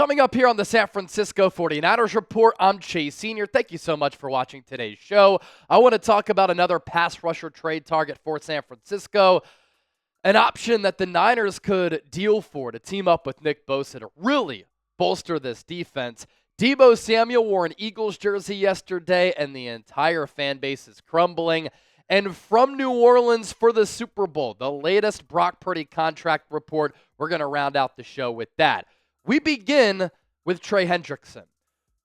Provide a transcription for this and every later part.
Coming up here on the San Francisco 49ers Report, I'm Chase Sr. Thank you so much for watching today's show. I want to talk about another pass rusher trade target for San Francisco, an option that the Niners could deal for to team up with Nick Bosa to really bolster this defense. Deebo Samuel wore an Eagles jersey yesterday, and the entire fan base is crumbling. And from New Orleans for the Super Bowl, the latest Brock Purdy contract report, we're going to round out the show with that. We begin with Trey Hendrickson.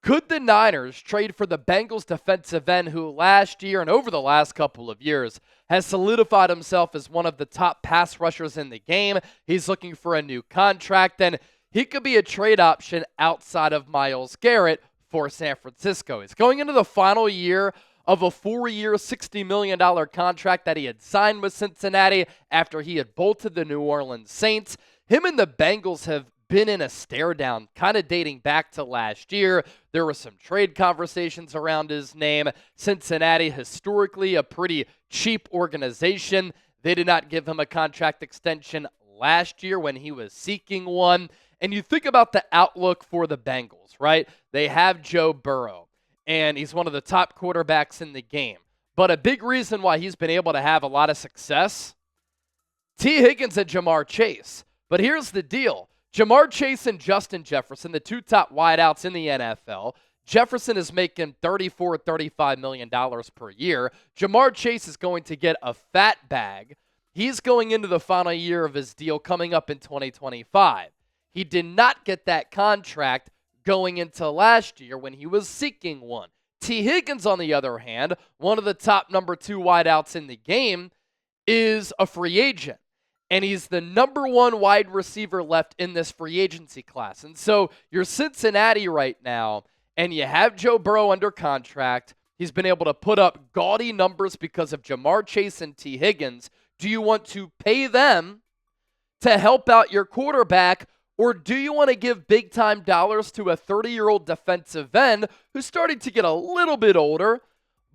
Could the Niners trade for the Bengals defensive end who last year and over the last couple of years has solidified himself as one of the top pass rushers in the game? He's looking for a new contract, and he could be a trade option outside of Myles Garrett for San Francisco. He's going into the final year of a 4-year, $60 million contract that he had signed with Cincinnati after he had bolted the New Orleans Saints. Him and the Bengals have been in a stare down, kind of dating back to last year. There were some trade conversations around his name. Cincinnati, historically a pretty cheap organization. They did not give him a contract extension last year when he was seeking one. And you think about the outlook for the Bengals, right? They have Joe Burrow, and he's one of the top quarterbacks in the game. But a big reason why he's been able to have a lot of success, T. Higgins and Jamar Chase. But here's the deal. Jamar Chase and Justin Jefferson, the two top wideouts in the NFL. Jefferson is making $34, $35 million per year. Jamar Chase is going to get a fat bag. He's going into the final year of his deal coming up in 2025. He did not get that contract going into last year when he was seeking one. T. Higgins, on the other hand, one of the top number 2 wideouts in the game, is a free agent. And he's the number 1 wide receiver left in this free agency class. And so you're Cincinnati right now, and you have Joe Burrow under contract. He's been able to put up gaudy numbers because of Jamar Chase and T. Higgins. Do you want to pay them to help out your quarterback, or do you want to give big-time dollars to a 30-year-old defensive end who's starting to get a little bit older,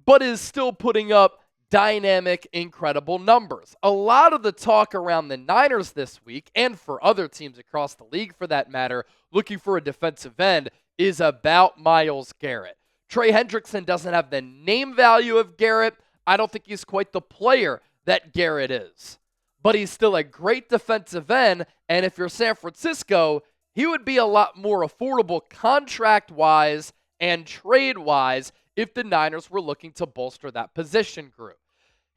but is still putting up dynamic, incredible numbers? A lot of the talk around the Niners this week, and for other teams across the league for that matter, looking for a defensive end, is about Myles Garrett. Trey Hendrickson doesn't have the name value of Garrett. I don't think he's quite the player that Garrett is. But he's still a great defensive end, and if you're San Francisco, he would be a lot more affordable contract-wise and trade-wise if the Niners were looking to bolster that position group.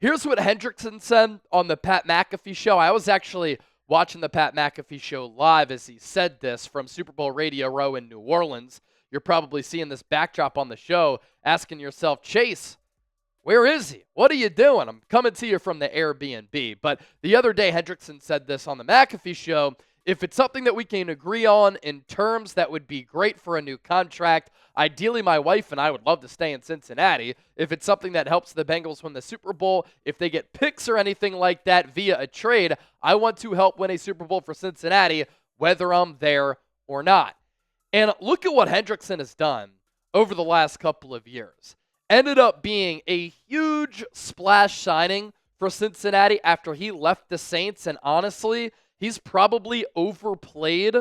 Here's what Hendrickson said on the Pat McAfee show. I was actually watching the Pat McAfee show live as he said this from Super Bowl Radio Row in New Orleans. You're probably seeing this backdrop on the show, asking yourself, Chase, where is he? What are you doing? I'm coming to you from the Airbnb. But the other day, Hendrickson said this on the McAfee show. If it's something that we can agree on in terms, that would be great for a new contract. Ideally, my wife and I would love to stay in Cincinnati. If it's something that helps the Bengals win the Super Bowl, if they get picks or anything like that via a trade, I want to help win a Super Bowl for Cincinnati, whether I'm there or not. And look at what Hendrickson has done over the last couple of years. Ended up being a huge splash signing for Cincinnati after he left the Saints, and honestly, he's probably overplayed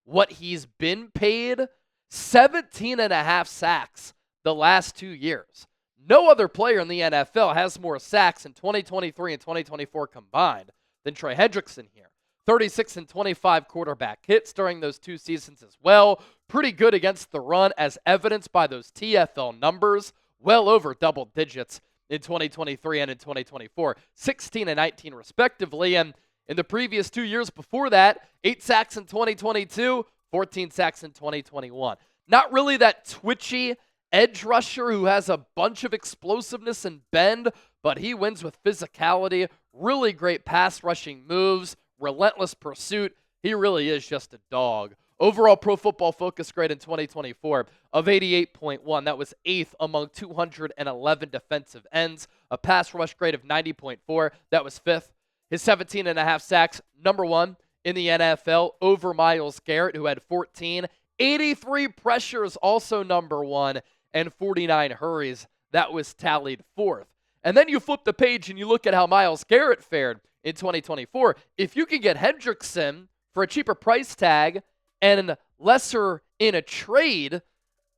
what he's been paid. 17.5 sacks the last 2 years. No other player in the NFL has more sacks in 2023 and 2024 combined than Trey Hendrickson here. 36 and 25 quarterback hits during those 2 seasons as well. Pretty good against the run, as evidenced by those TFL numbers. Well over double digits in 2023 and in 2024. 16 and 19 respectively. And in the previous 2 years before that, 8 sacks in 2022, 14 sacks in 2021. Not really that twitchy edge rusher who has a bunch of explosiveness and bend, but he wins with physicality, really great pass rushing moves, relentless pursuit. He really is just a dog. Overall Pro Football Focus grade in 2024 of 88.1. That was 8th among 211 defensive ends. A pass rush grade of 90.4. That was 5th. His 17.5 sacks, number 1 in the NFL over Myles Garrett, who had 14. 83 pressures, also number 1, and 49 hurries. That was tallied 4th. And then you flip the page and you look at how Myles Garrett fared in 2024. If you can get Hendrickson for a cheaper price tag and lesser in a trade,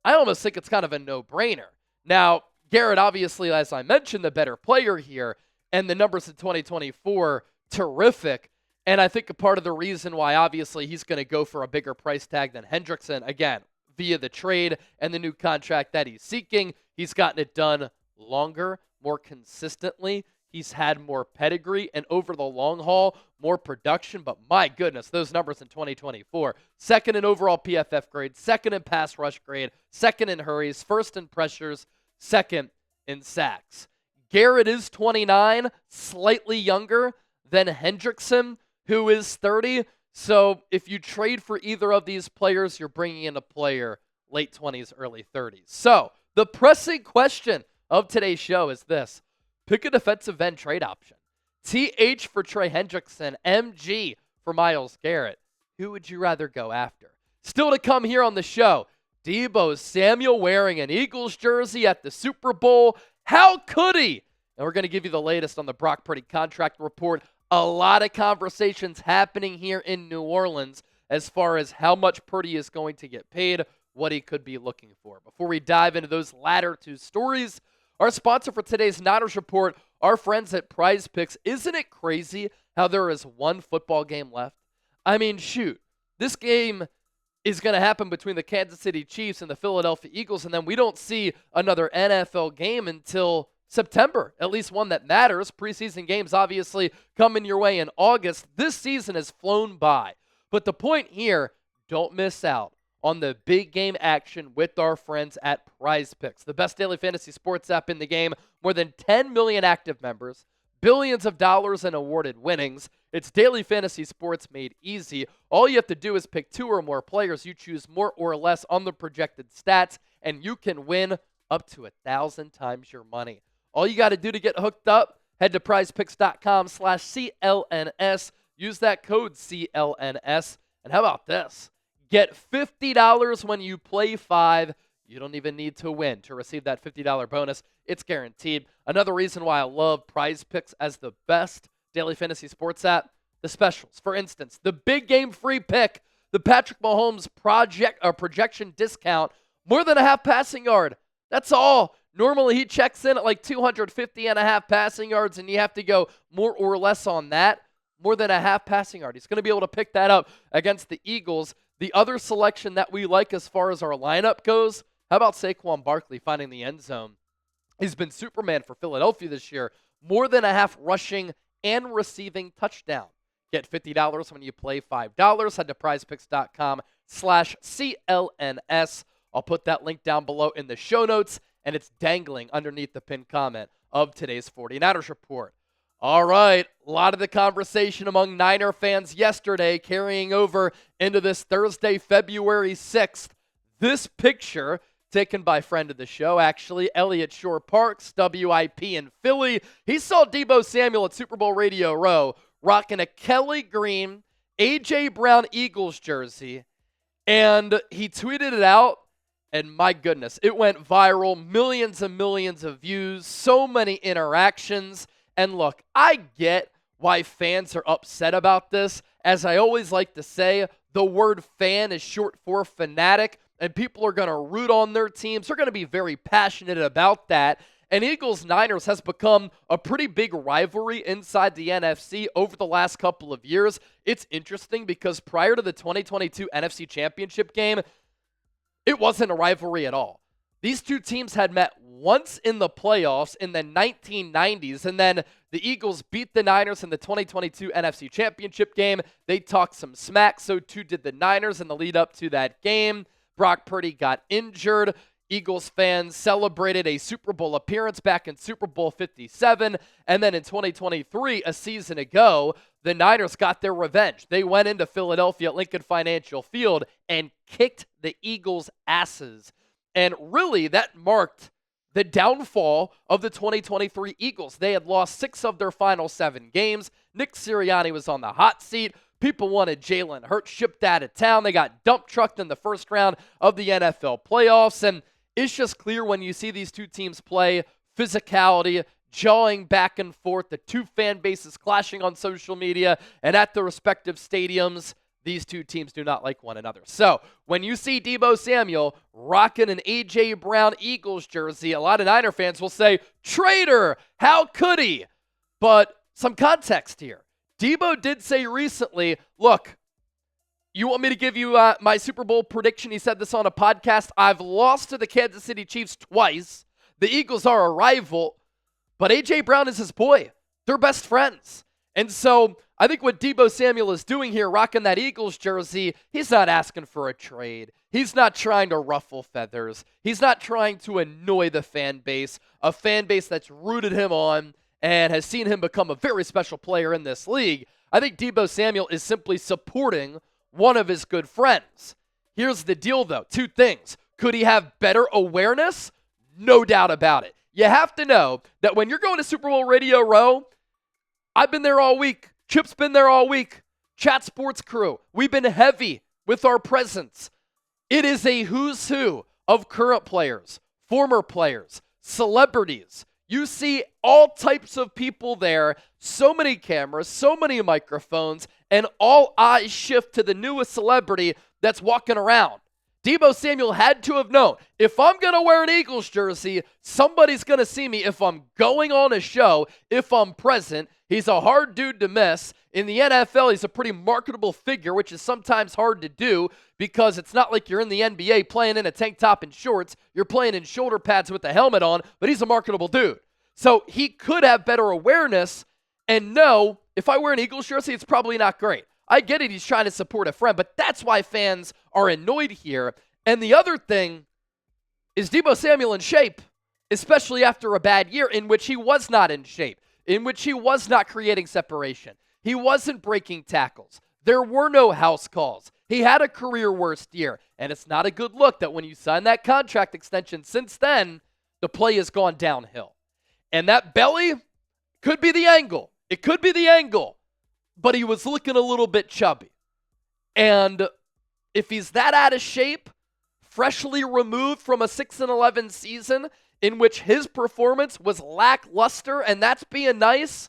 I almost think it's kind of a no-brainer. Now, Garrett, obviously, as I mentioned, the better player here, and the numbers in 2024, terrific. And I think a part of the reason why, obviously, he's going to go for a bigger price tag than Hendrickson, again, via the trade and the new contract that he's seeking, he's gotten it done longer, more consistently. He's had more pedigree, and over the long haul, more production. But my goodness, those numbers in 2024. Second in overall PFF grade, second in pass rush grade, second in hurries, first in pressures, second in sacks. Garrett is 29, slightly younger than Hendrickson, who is 30. So if you trade for either of these players, you're bringing in a player late 20s, early 30s. So the pressing question of today's show is this. Pick a defensive end trade option. TH for Trey Hendrickson, MG for Myles Garrett. Who would you rather go after? Still to come here on the show, Deebo Samuel wearing an Eagles jersey at the Super Bowl. How could he? And we're going to give you the latest on the Brock Purdy contract report. A lot of conversations happening here in New Orleans as far as how much Purdy is going to get paid, what he could be looking for. Before we dive into those latter two stories, our sponsor for today's Niners Report, our friends at PrizePicks. Isn't it crazy how there is one football game left? I mean, shoot. This game is going to happen between the Kansas City Chiefs and the Philadelphia Eagles, and then we don't see another NFL game until September, at least one that matters. Preseason games obviously coming your way in August. This season has flown by. But the point here, don't miss out on the big game action with our friends at PrizePicks, the best daily fantasy sports app in the game. More than 10 million active members, billions of dollars in awarded winnings. It's daily fantasy sports made easy. All you have to do is pick 2 or more players. You choose more or less on the projected stats, and you can win up to 1,000 times your money. All you got to do to get hooked up, head to prizepicks.com/CLNS. Use that code CLNS. And how about this? Get $50 when you play 5. You don't even need to win to receive that $50 bonus. It's guaranteed. Another reason why I love PrizePicks as the best daily fantasy sports app, the specials. For instance, the big game free pick, the Patrick Mahomes projection discount, more than a half passing yard. That's all. Normally he checks in at like 250 and a half passing yards, and you have to go more or less on that. More than a half passing yard. He's going to be able to pick that up against the Eagles. The other selection that we like as far as our lineup goes, how about Saquon Barkley finding the end zone? He's been Superman for Philadelphia this year. More than a half rushing and receiving touchdown. Get $50 when you play $5. Head to prizepicks.com/CLNS. I'll put that link down below in the show notes, and it's dangling underneath the pinned comment of today's 49ers Report. All right, a lot of the conversation among Niner fans yesterday carrying over into this Thursday, February 6th. This picture, taken by friend of the show, actually, Elliott Shore Parks, WIP in Philly. He saw Deebo Samuel at Super Bowl Radio Row rocking a Kelly Green, A.J. Brown Eagles jersey, and he tweeted it out, and my goodness, it went viral, millions and millions of views, so many interactions. And look, I get why fans are upset about this. As I always like to say, the word fan is short for fanatic, and people are going to root on their teams. They're going to be very passionate about that. And Eagles-Niners has become a pretty big rivalry inside the NFC over the last couple of years. It's interesting because prior to the 2022 NFC Championship game, it wasn't a rivalry at all. These two teams had met once in the playoffs in the 1990s, and then the Eagles beat the Niners in the 2022 NFC Championship game. They talked some smack, so too did the Niners in the lead up to that game. Brock Purdy got injured. Eagles fans celebrated a Super Bowl appearance back in Super Bowl 57, and then in 2023, a season ago, the Niners got their revenge. They went into Philadelphia at Lincoln Financial Field and kicked the Eagles' asses. And really, that marked the downfall of the 2023 Eagles. They had lost 6 of their final 7 games. Nick Sirianni was on the hot seat. People wanted Jalen Hurts shipped out of town. They got dump trucked in the first round of the NFL playoffs. And it's just clear when you see these two teams play, physicality, jawing back and forth, the two fan bases clashing on social media and at the respective stadiums. These two teams do not like one another. So when you see Deebo Samuel rocking an A.J. Brown Eagles jersey, a lot of Niner fans will say, traitor, how could he? But some context here. Deebo did say recently, look, you want me to give you my Super Bowl prediction? He said this on a podcast. I've lost to the Kansas City Chiefs twice. The Eagles are a rival, but A.J. Brown is his boy. They're best friends. And so I think what Deebo Samuel is doing here, rocking that Eagles jersey, he's not asking for a trade. He's not trying to ruffle feathers. He's not trying to annoy the fan base, a fan base that's rooted him on and has seen him become a very special player in this league. I think Deebo Samuel is simply supporting one of his good friends. Here's the deal, though. Two things. Could he have better awareness? No doubt about it. You have to know that when you're going to Super Bowl Radio Row, I've been there all week. Chip's been there all week. Chat Sports crew, we've been heavy with our presence. It is a who's who of current players, former players, celebrities. You see all types of people there, so many cameras, so many microphones, and all eyes shift to the newest celebrity that's walking around. Deebo Samuel had to have known, if I'm going to wear an Eagles jersey, somebody's going to see me if I'm going on a show, if I'm present. He's a hard dude to miss. In the NFL, he's a pretty marketable figure, which is sometimes hard to do because it's not like you're in the NBA playing in a tank top and shorts. You're playing in shoulder pads with a helmet on, but he's a marketable dude. So he could have better awareness and know, if I wear an Eagles jersey, it's probably not great. I get it, he's trying to support a friend, but that's why fans are annoyed here. And the other thing is Deebo Samuel in shape, especially after a bad year in which he was not in shape, in which he was not creating separation. He wasn't breaking tackles. There were no house calls. He had a career worst year, and it's not a good look that when you sign that contract extension since then, the play has gone downhill. And that belly could be the angle. It could be the angle. But he was looking a little bit chubby. And if he's that out of shape, freshly removed from a 6-11 season in which his performance was lackluster, and that's being nice,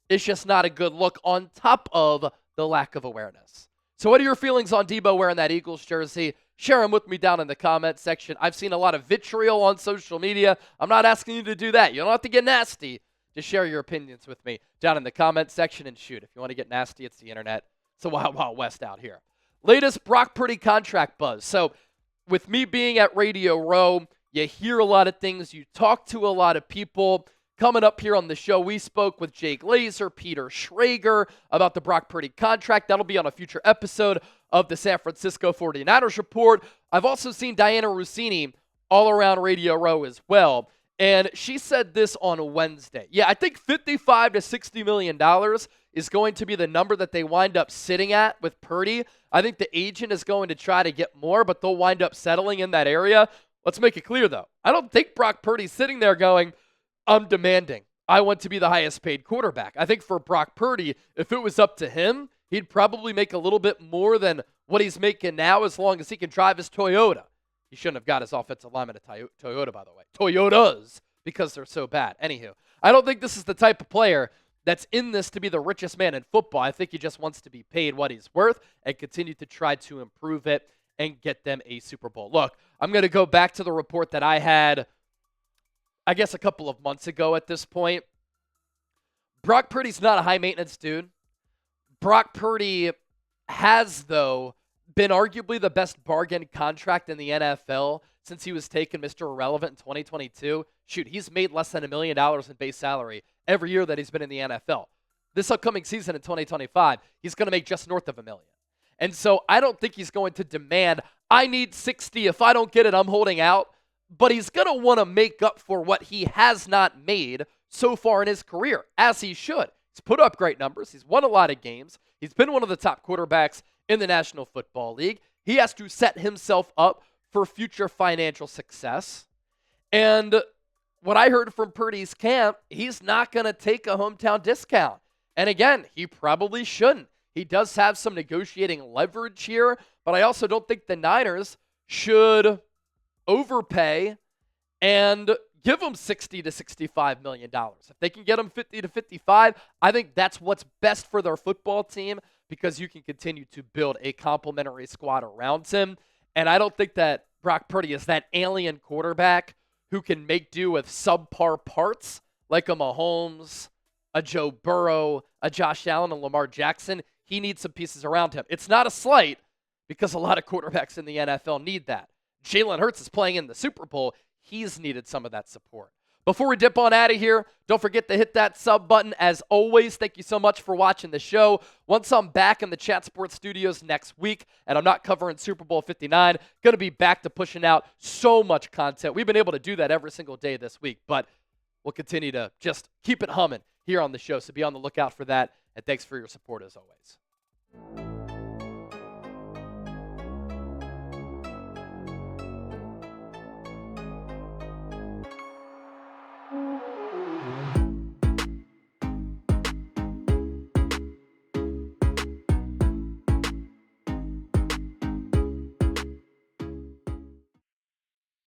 it's just not a good look on top of the lack of awareness. So what are your feelings on Deebo wearing that Eagles jersey? Share them with me down in the comment section. I've seen a lot of vitriol on social media. I'm not asking you to do that. You don't have to get nasty. Just share your opinions with me down in the comment section, and shoot, if you want to get nasty, it's the internet. It's a wild, wild west out here. Latest Brock Purdy contract buzz. So with me being at Radio Row, you hear a lot of things. You talk to a lot of people. Coming up here on the show, we spoke with Jake Laser, Peter Schrager about the Brock Purdy contract. That'll be on a future episode of the San Francisco 49ers Report. I've also seen Diana Rossini all around Radio Row as well. And she said this on Wednesday. Yeah, I think $55 to $60 million is going to be the number that they wind up sitting at with Purdy. I think the agent is going to try to get more, but they'll wind up settling in that area. Let's make it clear, though. I don't think Brock Purdy's sitting there going, I'm demanding. I want to be the highest paid quarterback. I think for Brock Purdy, if it was up to him, he'd probably make a little bit more than what he's making now as long as he can drive his Toyota. He shouldn't have got his offensive lineman a Toyota, by the way. Toyotas, because they're so bad. Anywho, I don't think this is the type of player that's in this to be the richest man in football. I think he just wants to be paid what he's worth and continue to try to improve it and get them a Super Bowl. Look, I'm going to go back to the report that I had, I guess, a couple of months ago at this point. Brock Purdy's not a high-maintenance dude. Brock Purdy has, though, been arguably the best bargain contract in the NFL since he was taken Mr. Irrelevant in 2022. Shoot, he's made less than $1 million in base salary every year that he's been in the NFL. This upcoming season in 2025, he's going to make just north of $1 million. And so I don't think he's going to demand, I need 60. If I don't get it, I'm holding out. But he's going to want to make up for what he has not made so far in his career, as he should. He's put up great numbers. He's won a lot of games. He's been one of the top quarterbacks in the National Football League. He has to set himself up for future financial success. And what I heard from Purdy's camp, he's not going to take a hometown discount. And again, he probably shouldn't. He does have some negotiating leverage here, but I also don't think the Niners should overpay and give him $60 to $65 million. If they can get him 50 to 55, I think that's what's best for their football team, because you can continue to build a complementary squad around him. And I don't think that Brock Purdy is that alien quarterback who can make do with subpar parts like a Mahomes, a Joe Burrow, a Josh Allen, and Lamar Jackson. He needs some pieces around him. It's not a slight because a lot of quarterbacks in the NFL need that. Jalen Hurts is playing in the Super Bowl. He's needed some of that support. Before we dip on out of here, don't forget to hit that sub button. As always, thank you so much for watching the show. Once I'm back in the Chat Sports studios next week, and I'm not covering Super Bowl 59, going to be back to pushing out so much content. We've been able to do that every single day this week, but we'll continue to just keep it humming here on the show, so be on the lookout for that, and thanks for your support as always.